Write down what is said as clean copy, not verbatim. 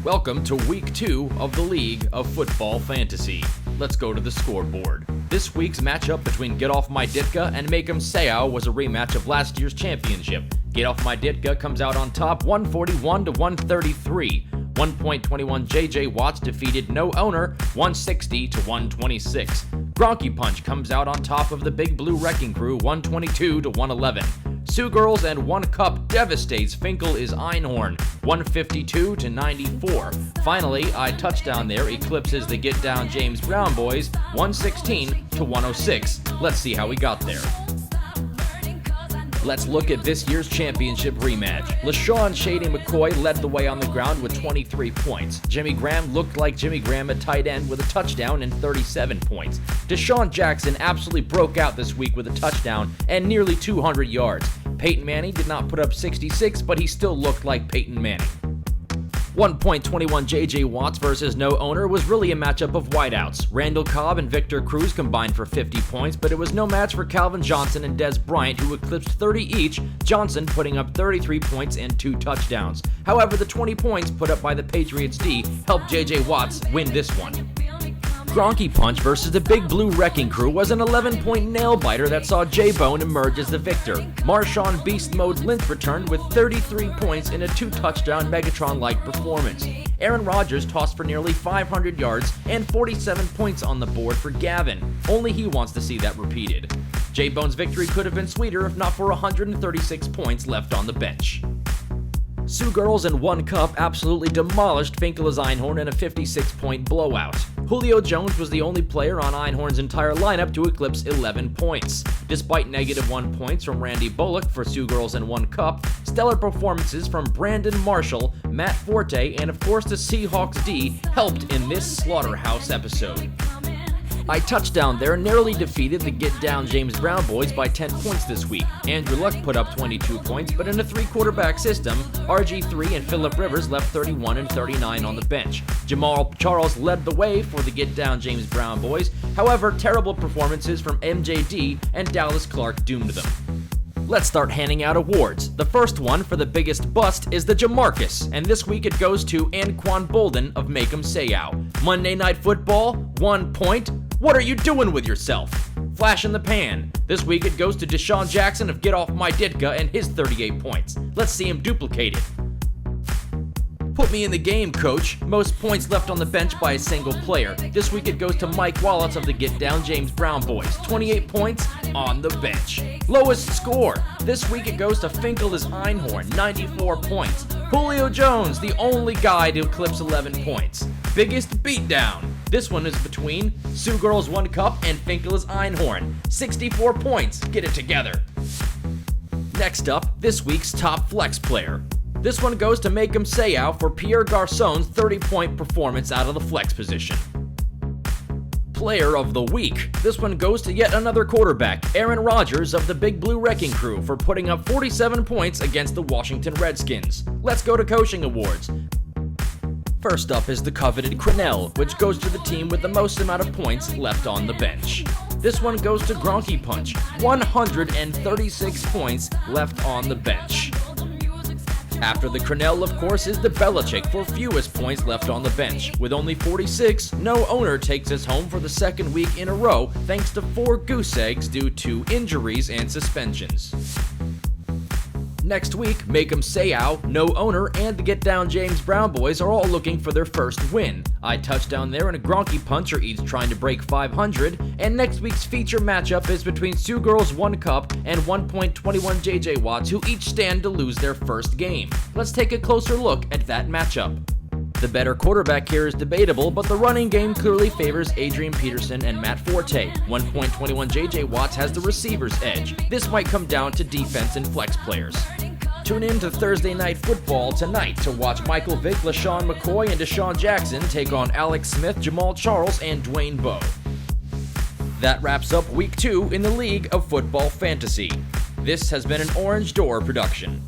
Welcome to Week 2 of the League of Football Fantasy. Let's go to the scoreboard. This week's matchup between Get Off My Ditka and Make 'Em Sayao was a rematch of last year's championship. Get Off My Ditka comes out on top 141 to 133. 1.21 JJ Watts defeated No Owner 160 to 126. Gronky Punch comes out on top of the Big Blue Wrecking Crew 122 to 111. Sue Girls and One Cup devastates Finkel is Einhorn 152 to 94. Finally, I Touchdown There eclipses the Get Down James Brown Boys 116 to 106. Let's see how we got there. Let's look at this year's championship rematch. LaShawn Shady McCoy led the way on the ground with 23 points. Jimmy Graham looked like Jimmy Graham at tight end with a touchdown and 37 points. Deshaun Jackson absolutely broke out this week with a touchdown and nearly 200 yards. Peyton Manning did not put up 66, but he still looked like Peyton Manning. 1.21 JJ Watts versus No Owner was really a matchup of wideouts. Randall Cobb and Victor Cruz combined for 50 points, but it was no match for Calvin Johnson and Des Bryant, who eclipsed 30 each, Johnson putting up 33 points and 2 touchdowns. However, the 20 points put up by the Patriots D helped JJ Watts win this one. Gronky Punch versus the Big Blue Wrecking Crew was an 11-point nail-biter that saw J-Bone emerge as the victor. Marshawn Beast Mode Lynch returned with 33 points in a 2-touchdown Megatron-like performance. Aaron Rodgers tossed for nearly 500 yards and 47 points on the board for Gavin. Only he wants to see that repeated. J-Bone's victory could have been sweeter if not for 136 points left on the bench. Sue Girls and One Cup absolutely demolished Finkel is Einhorn in a 56-point blowout. Julio Jones was the only player on Einhorn's entire lineup to eclipse 11 points. Despite -1 points from Randy Bullock for Sue Girls and One Cup, stellar performances from Brandon Marshall, Matt Forte, and of course the Seahawks D helped in this slaughterhouse episode. I Touchdown There narrowly defeated the Get Down James Brown Boys by 10 points this week. Andrew Luck put up 22 points, but in a 3-quarterback system, RG3 and Phillip Rivers left 31 and 39 on the bench. Jamal Charles led the way for the Get Down James Brown Boys. However, terrible performances from MJD and Dallas Clark doomed them. Let's start handing out awards. The first one for the biggest bust is the Jamarcus, and this week it goes to Anquan Bolden of Make 'Em Sayao. Monday Night Football, 1 point. What are you doing with yourself? Flash in the pan. This week it goes to Deshaun Jackson of Get Off My Ditka and his 38 points. Let's see him duplicate it. Put me in the game, coach. Most points left on the bench by a single player. This week it goes to Mike Wallace of the Get Down James Brown Boys. 28 points on the bench. Lowest score. This week it goes to Finkel is Einhorn. 94 points. Julio Jones, the only guy to eclipse 11 points. Biggest beatdown. This one is between Sue Girls One Cup and Finkel is Einhorn. 64 points. Get it together. Next up, this week's top flex player. This one goes to Make 'Em Sayao for Pierre Garcon's 30-point performance out of the flex position. Player of the Week. This one goes to yet another quarterback, Aaron Rodgers of the Big Blue Wrecking Crew, for putting up 47 points against the Washington Redskins. Let's go to coaching awards. First up is the coveted Crennel, which goes to the team with the most amount of points left on the bench. This one goes to Gronky Punch, 136 points left on the bench. After the Crennel, of course, is the Belichick for fewest points left on the bench. With only 46, No Owner takes us home for the second week in a row thanks to 4 goose eggs due to injuries and suspensions. Next week, Make 'Em Sayao, No Owner, and the Get Down James Brown Boys are all looking for their first win. I Touchdown There and a Gronky Punch are each trying to break 500, and next week's feature matchup is between Sue Girls One Cup and 1.21 JJ Watts, who each stand to lose their first game. Let's take a closer look at that matchup. The better quarterback here is debatable, but the running game clearly favors Adrian Peterson and Matt Forte. 1.21 JJ Watts has the receiver's edge. This might come down to defense and flex players. Tune in to Thursday Night Football tonight to watch Michael Vick, LaShawn McCoy, and Deshaun Jackson take on Alex Smith, Jamal Charles, and Dwayne Bowe. That wraps up Week 2 in the League of Football Fantasy. This has been an Orange Door production.